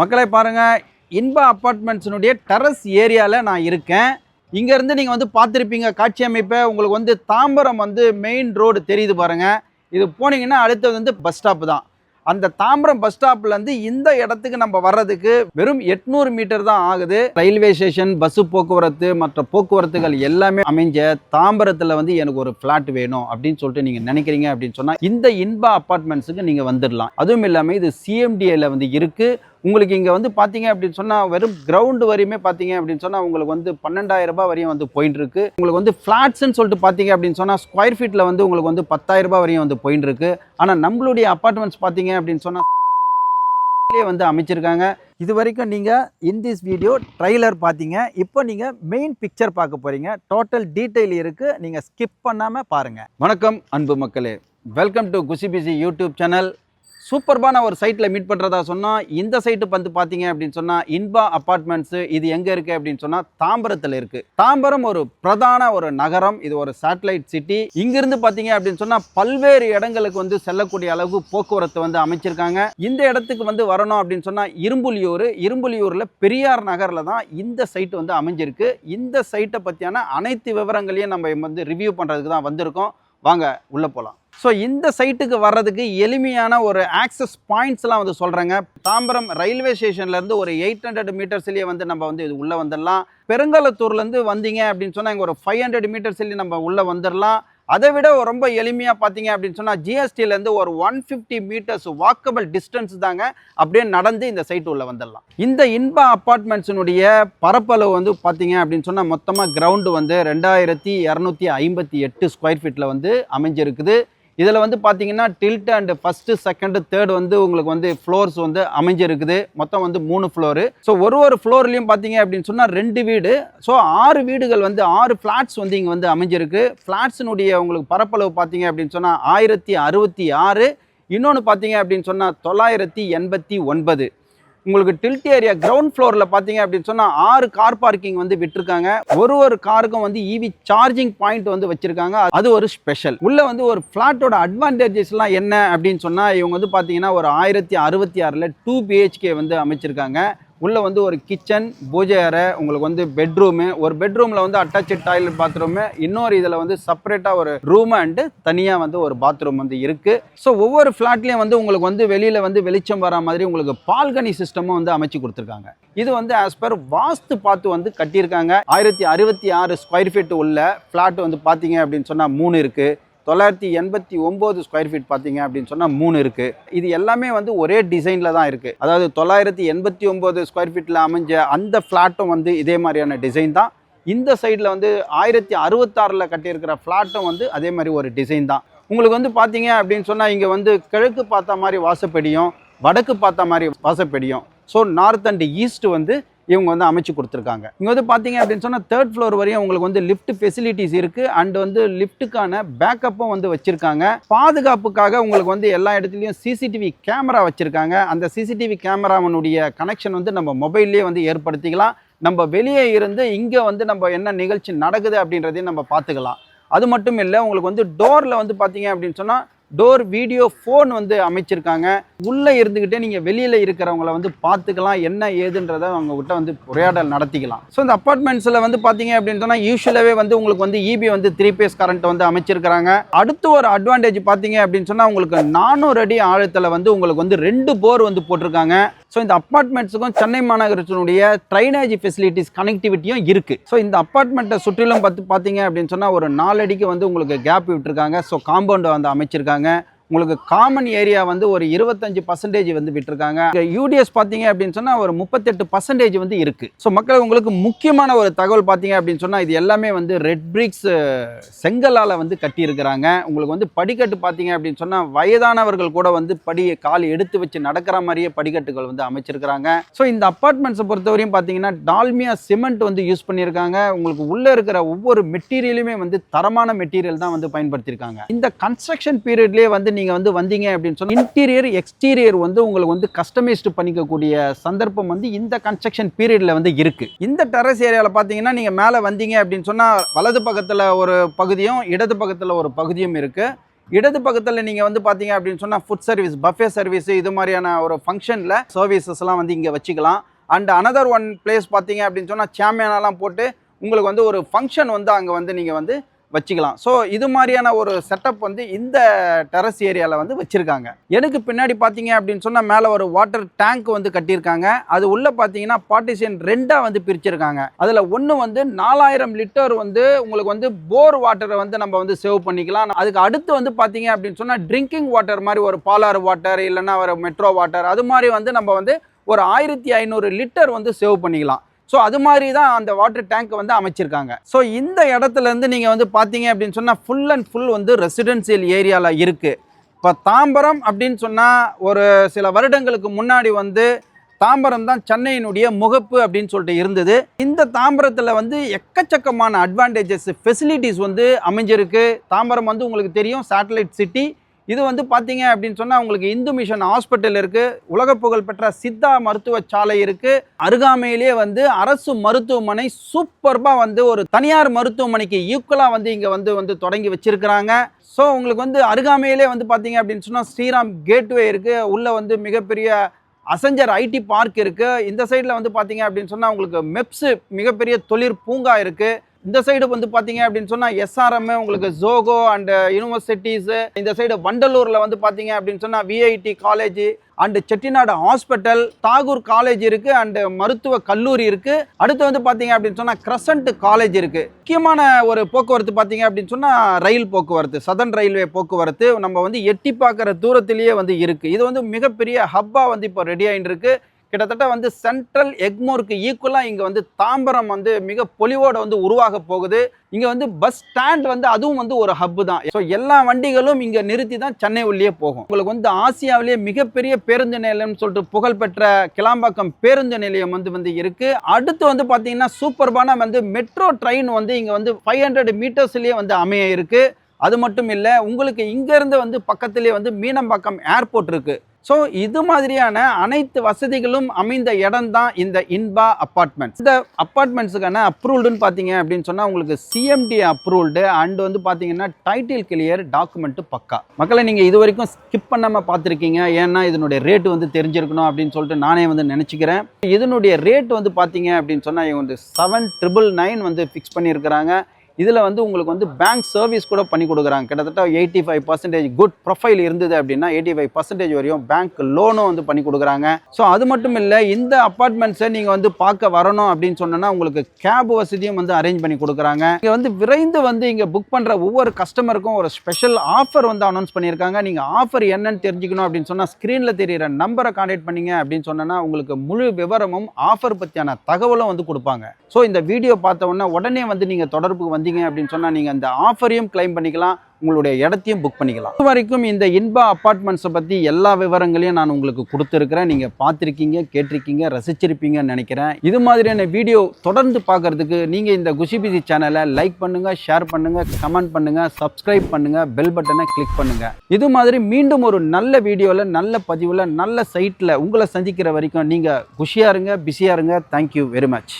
மக்களை பாருங்க, இன்பா அபார்ட்மெண்ட்ஸ்னுடைய டெரஸ் ஏரியால நான் இருக்கேன். இங்க இருந்து நீங்க வந்து பார்த்திருப்பீங்க காட்சி அமைப்பை. உங்களுக்கு வந்து தாம்பரம் வந்து மெயின் ரோடு தெரியுது பாருங்க. இது போனீங்கன்னா அடுத்தது வந்து பஸ் ஸ்டாப் தான். அந்த தாம்பரம் பஸ் ஸ்டாப்ல இருந்து இந்த இடத்துக்கு நம்ம வர்றதுக்கு வெறும் 800 மீட்டர் தான் ஆகுது. ரயில்வே ஸ்டேஷன், பஸ் போக்குவரத்து, மற்ற போக்குவரத்துகள் எல்லாமே அமைஞ்ச தாம்பரத்தில் வந்து எனக்கு ஒரு ஃப்ளாட் வேணும் அப்படின்னு சொல்லிட்டு நீங்க நினைக்கிறீங்க அப்படின்னு சொன்னா இந்த இன்பா அபார்ட்மெண்ட்ஸுக்கு நீங்க வந்துடலாம். அதுவும் இல்லாமல் இது சிஎம்டிஏல வந்து இருக்கு. உங்களுக்கு இங்கே வந்து பார்த்தீங்க அப்படின்னு சொன்னால் வெறும் கிரவுண்டு வரையுமே பார்த்தீங்க அப்படின்னு சொன்னால் உங்களுக்கு வந்து 12,000 ரூபாய் வரையும் வந்து போயின்னு இருக்கு. உங்களுக்கு வந்து ஃப்ளாட்ஸ்ன்னு சொல்லிட்டு பார்த்தீங்க அப்படின்னு சொன்னால் ஸ்கொயர் ஃபீட்டில் வந்து உங்களுக்கு வந்து 10,000 ரூபாய் வரையும் வந்து போயின்னு இருக்கு. ஆனால் நம்மளுடைய அப்பார்ட்மெண்ட்ஸ் பார்த்தீங்க அப்படின்னு சொன்னால் வந்து அமைச்சிருக்காங்க. இது வரைக்கும் நீங்கள் இன் திஸ் வீடியோ ட்ரைலர் பார்த்தீங்க. இப்போ நீங்கள் மெயின் பிக்சர் பார்க்க போகிறீங்க. டோட்டல் டீட்டெயில் இருக்குது, நீங்கள் ஸ்கிப் பண்ணாமல் பாருங்கள். வணக்கம் அன்பு மக்களே, வெல்கம் டு குசிபிசி யூடியூப் சேனல். சூப்பர்பான ஒரு சைட்டில் மீட் பண்ணுறதா சொன்னால் இந்த சைட்டு வந்து பார்த்தீங்க அப்படின்னு சொன்னால் இன்பா அப்பார்ட்மெண்ட்ஸு. இது எங்கே இருக்குது அப்படின்னு சொன்னால் தாம்பரத்தில் இருக்குது. தாம்பரம் ஒரு பிரதான ஒரு நகரம், இது ஒரு சேட்டலைட் சிட்டி. இங்கிருந்து பார்த்தீங்க அப்படின்னு சொன்னால் பல்வேறு இடங்களுக்கு வந்து செல்லக்கூடிய அளவுக்கு போக்குவரத்து வந்து அமைச்சிருக்காங்க. இந்த இடத்துக்கு வந்து வரணும் அப்படின்னு சொன்னால் இரும்புலியூரில் பெரியார் நகரில் தான் இந்த சைட்டு வந்து அமைஞ்சிருக்கு. இந்த சைட்டை பற்றியான அனைத்து விவரங்களையும் நம்ம வந்து ரிவ்யூ பண்ணுறதுக்கு தான் வந்திருக்கோம். வாங்க உள்ளே போகலாம். ஸோ இந்த சைட்டுக்கு வர்றதுக்கு எளிமையான ஒரு ஆக்சஸ் பாயிண்ட்ஸ்லாம் வந்து சொல்கிறேங்க. தாம்பரம் ரயில்வே ஸ்டேஷன்லேருந்து ஒரு 800 மீட்டர்ஸ்லேயே வந்து நம்ம வந்து இது உள்ளே வந்துடலாம். பெருங்கலத்தூர்லேருந்து வந்தீங்க அப்படின்னு சொன்னால் இங்கே ஒரு 500 மீட்டர்ஸ்லேயே நம்ம உள்ளே வந்துடலாம். அதை விட ரொம்ப எளிமையாக பார்த்தீங்க அப்படின்னு சொன்னால் ஜிஎஸ்டிலேருந்து ஒரு 150 மீட்டர்ஸ் வாக்கபிள் டிஸ்டன்ஸ் தாங்க. அப்படியே நடந்து இந்த சைட்டு உள்ளே வந்துடலாம். இந்த இன்பா அப்பார்ட்மெண்ட்ஸினுடைய பரப்பளவு வந்து பார்த்தீங்க அப்படின்னு சொன்னால் மொத்தமாக கிரவுண்டு வந்து 2258 ஸ்கொயர் ஃபீட்டில் வந்து அமைஞ்சிருக்குது. இதில் வந்து பார்த்தீங்கன்னா tilt and first, second, third வந்து உங்களுக்கு வந்து ஃப்ளோர்ஸ் வந்து அமைஞ்சிருக்குது. மொத்தம் வந்து 3 ஃப்ளோரு. ஸோ ஒரு ஃப்ளோர்லேயும் பார்த்தீங்க அப்படின்னு சொன்னால் 2 வீடு. ஸோ 6 வீடுகள் வந்து 6 ஃப்ளாட்ஸ் வந்து இங்கே வந்து அமைஞ்சிருக்கு. ஃப்ளாட்ஸினுடைய உங்களுக்கு பரப்பளவு பார்த்தீங்க அப்படின்னு சொன்னால் 1066. இன்னொன்று பார்த்தீங்க அப்படின்னு சொன்னால் 989. உங்களுக்கு டில்ட் ஏரியா கிரவுண்ட் ஃப்ளோரில் பார்த்தீங்க அப்படின்னு சொன்னால் 6 கார் பார்க்கிங் வந்து விட்டுருக்காங்க. ஒரு காருக்கும் வந்து இவி சார்ஜிங் பாயிண்ட் வந்து வச்சுருக்காங்க. அது ஒரு ஸ்பெஷல். உள்ளே வந்து ஒரு ஃப்ளாட்டோட அட்வான்டேஜஸ்லாம் என்ன அப்படின்னு சொன்னால் இவங்க வந்து பார்த்தீங்கன்னா ஒரு 1066 2 BHK வந்து அமைச்சிருக்காங்க. உள்ளே வந்து ஒரு கிச்சன், பூஜை அறை, உங்களுக்கு வந்து பெட்ரூமு, ஒரு பெட்ரூமில் வந்து அட்டாச்சு டாய்லெட் பாத்ரூமு, இன்னொரு இதில் வந்து செப்பரேட்டாக ஒரு ரூமு அண்டு தனியாக வந்து ஒரு பாத்ரூம் வந்து இருக்குது. ஸோ ஒவ்வொரு ஃப்ளாட்லேயும் வந்து உங்களுக்கு வந்து வெளியில் வந்து வெளிச்சம் வர மாதிரி உங்களுக்கு பால்கனி சிஸ்டமும் வந்து அமைச்சு கொடுத்துருக்காங்க. இது வந்து ஆஸ் பர் வாஸ்து பார்த்து வந்து கட்டியிருக்காங்க. 1066 ஸ்கொயர் ஃபீட் உள்ள ஃப்ளாட் வந்து பார்த்தீங்க அப்படின்னு சொன்னால் 3 இருக்குது. 989 ஸ்கொயர் ஃபீட் பார்த்தீங்க அப்படின்னு சொன்னால் 3 இருக்குது. இது எல்லாமே வந்து ஒரே டிசைனில் தான் இருக்குது. அதாவது 989 ஸ்கொயர் ஃபீட்டில் அமைஞ்ச அந்த ஃப்ளாட்டும் வந்து இதே மாதிரியான டிசைன் தான். இந்த சைடில் வந்து 1066 கட்டியிருக்கிற ஃப்ளாட்டும் வந்து அதே மாதிரி ஒரு டிசைன் தான். உங்களுக்கு வந்து பார்த்தீங்க அப்படின்னு சொன்னால் இங்கே வந்து கிழக்கு பார்த்த மாதிரி வாசப்படியும், வடக்கு பார்த்த மாதிரி வாசப்படியும், ஸோ நார்த் அண்ட் ஈஸ்ட் வந்து இவங்க வந்து அமைச்சு கொடுத்துருக்காங்க. இங்கே வந்து பார்த்தீங்க அப்படின்னு சொன்னால் 3rd ஃப்ளோர் வரையும் உங்களுக்கு வந்து லிஃப்ட் ஃபெசிலிட்டிஸ் இருக்குது. அண்ட் வந்து லிஃப்ட்டுக்கான பேக்கப்பும் வந்து வச்சுருக்காங்க. பாதுகாப்புக்காக உங்களுக்கு வந்து எல்லா இடத்துலையும் சிசிடிவி கேமரா வச்சுருக்காங்க. அந்த சிசிடிவி கேமராவினுடைய கனெக்ஷன் வந்து நம்ம மொபைல்லேயே வந்து ஏற்படுத்திக்கலாம். நம்ம வெளியே இருந்து இங்கே வந்து நம்ம என்ன நிகழ்ச்சி நடக்குது அப்படின்றதையும் நம்ம பார்த்துக்கலாம். அது மட்டும் இல்லை, உங்களுக்கு வந்து டோரில் வந்து பார்த்தீங்க அப்படின்னு சொன்னால் டோர் வீடியோ ஃபோன் வந்து அமைச்சிருக்காங்க. உள்ளே இருந்துக்கிட்டே நீங்கள் வெளியில் இருக்கிறவங்கள வந்து பார்த்துக்கலாம், என்ன ஏதுன்றதை அவங்ககிட்ட வந்து உரையாடல் நடத்திக்கலாம். ஸோ இந்த அப்பார்ட்மெண்ட்ஸில் வந்து பார்த்தீங்க அப்படின்னு சொன்னால் யூஸ்வலாகவே வந்து உங்களுக்கு வந்து இபி வந்து 3 பேஸ் கரண்ட் வந்து அமைச்சிருக்கிறாங்க. அடுத்து ஒரு அட்வான்டேஜ் பார்த்தீங்க அப்படின்னு சொன்னால் உங்களுக்கு 400 அடி ஆழத்தில் வந்து உங்களுக்கு வந்து 2 போர் வந்து போட்டிருக்காங்க. ஸோ இந்த அப்பார்ட்மெண்ட்ஸுக்கும் சென்னை மாநகரத்தினுடைய ட்ரைனேஜ் ஃபெசிலிட்டிஸ் கனெக்டிவிட்டியும் இருக்குது. ஸோ இந்த அப்பார்ட்மெண்ட்டை சுற்றிலும் பார்த்தீங்க அப்படின்னு சொன்னால் ஒரு 4 அடிக்கு வந்து உங்களுக்கு கேப் விட்டுருக்காங்க. ஸோ காம்பவுண்டை வந்து அமைச்சிருக்காங்க. உங்களுக்கு காமன் ஏரியா வந்து ஒரு 25% வந்து விட்டுருக்காங்க. யூடிஎஸ் பார்த்தீங்க அப்படின்னு சொன்னால் ஒரு 38% வந்து இருக்குது. ஸோ மக்கள் உங்களுக்கு முக்கியமான ஒரு தகவல் பார்த்தீங்க அப்படின்னு சொன்னால் இது எல்லாமே வந்து ரெட் பிரிக்ஸ் செங்கலால் வந்து கட்டியிருக்கிறாங்க. உங்களுக்கு வந்து படிக்கட்டு பார்த்தீங்க அப்படின்னு சொன்னால் வயதானவர்கள் கூட வந்து கால் எடுத்து வச்சு நடக்கிற மாதிரியே படிக்கட்டுகள் வந்து அமைச்சிருக்கிறாங்க. ஸோ இந்த அப்பார்ட்மெண்ட்ஸை பொறுத்தவரையும் பார்த்தீங்கன்னா டால்மியா சிமெண்ட் வந்து யூஸ் பண்ணியிருக்காங்க. உங்களுக்கு உள்ளே இருக்கிற ஒவ்வொரு மெட்டீரியலுமே வந்து தரமான மெட்டீரியல் தான் வந்து பயன்படுத்தியிருக்காங்க. இந்த கன்ஸ்ட்ரக்ஷன் பீரியட்லேயே வந்து நீங்கள் வந்து வந்தீங்க அப்படின்னு சொன்னால் இன்டீரியர் எக்ஸ்டீரியர் வந்து உங்களுக்கு வந்து கஸ்டமைஸ்டு பண்ணிக்கக்கூடிய சந்தர்ப்பம் வந்து இந்த கன்ஸ்ட்ரக்ஷன் பீரியடில் வந்து இருக்குது. இந்த டெரஸ் ஏரியாவில் பார்த்தீங்கன்னா நீங்கள் மேலே வந்தீங்க அப்படின்னு சொன்னால் வலது பக்கத்தில் ஒரு பகுதியும் இடது பக்கத்தில் ஒரு பகுதியும் இருக்குது. இடது பக்கத்தில் நீங்கள் வந்து பார்த்தீங்க அப்படின்னு சொன்னால் ஃபுட் சர்வீஸ், பஃபே சர்வீஸ், இது மாதிரியான ஒரு ஃபங்க்ஷனில் சர்வீசஸ்லாம் வந்து இங்கே வச்சுக்கலாம். அண்ட் அனதர் ஒன் பிளேஸ் பார்த்தீங்க அப்படின்னு சொன்னால் சாம்பியனெல்லாம் போட்டு உங்களுக்கு வந்து ஒரு ஃபங்க்ஷன் வந்து அங்கே வந்து நீங்கள் வந்து வச்சுக்கலாம். ஸோ இது மாதிரியான ஒரு செட்டப் வந்து இந்த டெரஸ் ஏரியாவில் வந்து வச்சுருக்காங்க. எனக்கு பின்னாடி பார்த்தீங்க அப்படின்னு சொன்னால் மேலே ஒரு வாட்டர் டேங்க் வந்து கட்டியிருக்காங்க. அது உள்ளே பார்த்தீங்கன்னா பார்ட்டிஷன் 2ஆக வந்து பிரிச்சிருக்காங்க. அதில் ஒன்று வந்து 4000 லிட்டர் வந்து உங்களுக்கு வந்து போர் வாட்டரை வந்து நம்ம வந்து சேவ் பண்ணிக்கலாம். அதுக்கு அடுத்து வந்து பார்த்தீங்க அப்படின்னு சொன்னால் ட்ரிங்கிங் வாட்டர் மாதிரி ஒரு பாலாறு வாட்டர் இல்லைன்னா ஒரு மெட்ரோ வாட்டர் அது மாதிரி வந்து நம்ம வந்து ஒரு 1500 லிட்டர் வந்து சேவ் பண்ணிக்கலாம். ஸோ அது மாதிரி தான் அந்த வாட்டர் டேங்க் வந்து அமைச்சிருக்காங்க. ஸோ இந்த இடத்துலேருந்து நீங்கள் வந்து பார்த்தீங்க அப்படின்னு சொன்னால் ஃபுல் அண்ட் ஃபுல் வந்து ரெசிடென்சியல் ஏரியாவில் இருக்குது. இப்போ தாம்பரம் அப்படின்னு சொன்னால் ஒரு சில வருடங்களுக்கு முன்னாடி வந்து தாம்பரம் தான் சென்னையினுடைய முகப்பு அப்படின்னு சொல்லிட்டு இருந்தது. இந்த தாம்பரத்தில் வந்து எக்கச்சக்கமான அட்வான்டேஜஸ், ஃபெசிலிட்டிஸ் வந்து அமைஞ்சிருக்கு. தாம்பரம் வந்து உங்களுக்கு தெரியும் சேட்டலைட் சிட்டி. இது வந்து பார்த்தீங்க அப்படின்னு சொன்னால் உங்களுக்கு இந்து மிஷன் ஹாஸ்பிட்டல் இருக்குது, உலக புகழ் பெற்ற சித்தா மருத்துவ சாலை இருக்குது, அருகாமையிலே வந்து அரசு மருத்துவமனை சூப்பர்பாக வந்து ஒரு தனியார் மருத்துவமனைக்கு ஈக்குவலாக வந்து இங்கே வந்து தொடங்கி வச்சிருக்கிறாங்க. ஸோ உங்களுக்கு வந்து அருகாமையிலே வந்து பார்த்தீங்க அப்படின்னு சொன்னால் ஸ்ரீராம் கேட்வே இருக்குது, உள்ளே வந்து மிகப்பெரிய அசஞ்சர் ஐடி பார்க் இருக்குது. இந்த சைடில் வந்து பார்த்தீங்க அப்படின்னு சொன்னால் உங்களுக்கு மெப்ஸு மிகப்பெரிய தொழிற் பூங்கா இருக்குது. இந்த சைடு வந்து பார்த்தீங்க அப்படின்னு சொன்னால் எஸ்ஆர்எம், உங்களுக்கு ஜோகோ அண்ட் யூனிவர்சிட்டிஸு. இந்த சைடு வண்டலூரில் வந்து பார்த்தீங்க அப்படின்னு சொன்னால் VIT college and Chettinad hospital, Tagore college இருக்குது அண்டு மருத்துவ கல்லூரி இருக்குது. அடுத்து வந்து பார்த்தீங்க அப்படின்னு சொன்னால் கிரசன்ட் காலேஜ் இருக்குது. முக்கியமான ஒரு போக்குவரத்து பார்த்தீங்க அப்படின்னு சொன்னால் ரயில் போக்குவரத்து, சதர்ன் ரயில்வே போக்குவரத்து நம்ம வந்து எட்டி பார்க்குற தூரத்திலேயே வந்து இருக்குது. இது வந்து மிகப்பெரிய ஹப்பாக வந்து இப்போ ரெடி ஆகிட்டு இருக்குது. கிட்டத்தட்ட வந்து சென்ட்ரல் எக்மோருக்கு ஈக்குவலாக இங்கே வந்து தாம்பரம் வந்து மிக பொலிவோடு வந்து உருவாக போகுது. இங்கே வந்து பஸ் ஸ்டாண்ட் வந்து அதுவும் வந்து ஒரு ஹப்பு தான். ஸோ எல்லா வண்டிகளும் இங்கே நிறுத்தி தான் சென்னை உள்ளே போகும். உங்களுக்கு வந்து ஆசியாவிலேயே மிகப்பெரிய பேருந்து நிலையம்னு சொல்லிட்டு புகழ்பெற்ற கிளாம்பாக்கம் பேருந்து நிலையம் வந்து இருக்குது. அடுத்து வந்து பார்த்தீங்கன்னா சூப்பர்பான வந்து மெட்ரோ ட்ரெயின் வந்து இங்கே வந்து 500 மீட்டர்ஸ்லேயே வந்து அமைய இருக்குது. அது மட்டும் இல்லை, உங்களுக்கு இங்கேருந்து வந்து பக்கத்துலேயே வந்து மீனம்பாக்கம் ஏர்போர்ட் இருக்குது. ஸோ இது மாதிரியான அனைத்து வசதிகளும் அமைந்த இடம் தான் இந்த இன்பா அப்பார்ட்மெண்ட்ஸ். இந்த அப்பார்ட்மெண்ட்ஸுக்கான அப்ரூவ்டுன்னு பார்த்தீங்க அப்படின்னு சொன்னால் உங்களுக்கு சிஎம்டி அப்ரூவ்டு அண்ட் வந்து பார்த்தீங்கன்னா டைட்டில் கிளியர், டாக்குமெண்ட்டு பக்கா. மக்களை நீங்கள் இது வரைக்கும் ஸ்கிப் பண்ணாமல் பார்த்துருக்கீங்க. ஏன்னா இதனுடைய ரேட்டு வந்து தெரிஞ்சிருக்கணும் அப்படின்னு சொல்லிட்டு நானே வந்து நினச்சிக்கிறேன். இதனுடைய ரேட் வந்து பார்த்தீங்க அப்படின்னு சொன்னால் இவங்க வந்து 7,999 வந்து ஃபிக்ஸ் பண்ணியிருக்கிறாங்க. இதில் வந்து உங்களுக்கு வந்து பேங்க் சர்வீஸ் கூட பண்ணி கொடுக்குறாங்க. கிட்டத்தட்ட 85% குட் ப்ரொஃபைல் இருந்தது அப்படின்னா 85% வரையும் பேங்க் லோனும் வந்து பண்ணி கொடுக்குறாங்க. ஸோ அது மட்டும் இல்லை, இந்த அப்பார்ட்மெண்ட்ஸை நீங்கள் வந்து பார்க்க வரணும் அப்படின்னு சொன்னால் உங்களுக்கு கேப் வசதியும் வந்து அரேஞ்ச் பண்ணி கொடுக்குறாங்க. இங்கே வந்து விரைந்து வந்து இங்கே புக் பண்ணுற ஒவ்வொரு கஸ்டமருக்கும் ஒரு ஸ்பெஷல் ஆஃபர் வந்து அனௌன்ஸ் பண்ணியிருக்காங்க. நீங்கள் ஆஃபர் என்னன்னு தெரிஞ்சுக்கணும் அப்படின்னு சொன்னால் ஸ்க்ரீனில் தெரிகிற நம்பரை கான்டாக்ட் பண்ணிங்க அப்படின்னு சொன்னால் உங்களுக்கு முழு விவரமும் ஆஃபர் பற்றியான தகவலும் வந்து கொடுப்பாங்க. ஸோ இந்த வீடியோ பார்த்த உடனே வந்து நீங்கள் தொடர்புக்கு வந்தீங்க அப்படின்னு சொன்னால் நீங்கள் அந்த ஆஃபரையும் கிளைம் பண்ணிக்கலாம், உங்களுடைய இடத்தையும் புக் பண்ணிக்கலாம். இது வரைக்கும் இந்த இன்பா அப்பார்ட்மெண்ட்ஸை பற்றி எல்லா விவரங்களையும் நான் உங்களுக்கு கொடுத்துருக்கிறேன். நீங்கள் பார்த்துருக்கீங்க, கேட்டிருக்கீங்க, ரசிச்சிருப்பீங்கன்னு நினைக்கிறேன். இது மாதிரியான வீடியோ தொடர்ந்து பார்க்கறதுக்கு நீங்கள் இந்த குஷிபிசி சேனலை லைக் பண்ணுங்கள், ஷேர் பண்ணுங்கள், கமெண்ட் பண்ணுங்கள், சப்ஸ்கிரைப் பண்ணுங்கள், பெல் பட்டனை கிளிக் பண்ணுங்கள். இது மாதிரி மீண்டும் ஒரு நல்ல வீடியோவில், நல்ல பதிவில், நல்ல சைட்டில் உங்களை சந்திக்கிற வரைக்கும் நீங்கள் குஷியாக இருங்க, பிஸியாக இருங்க. Thank you very much.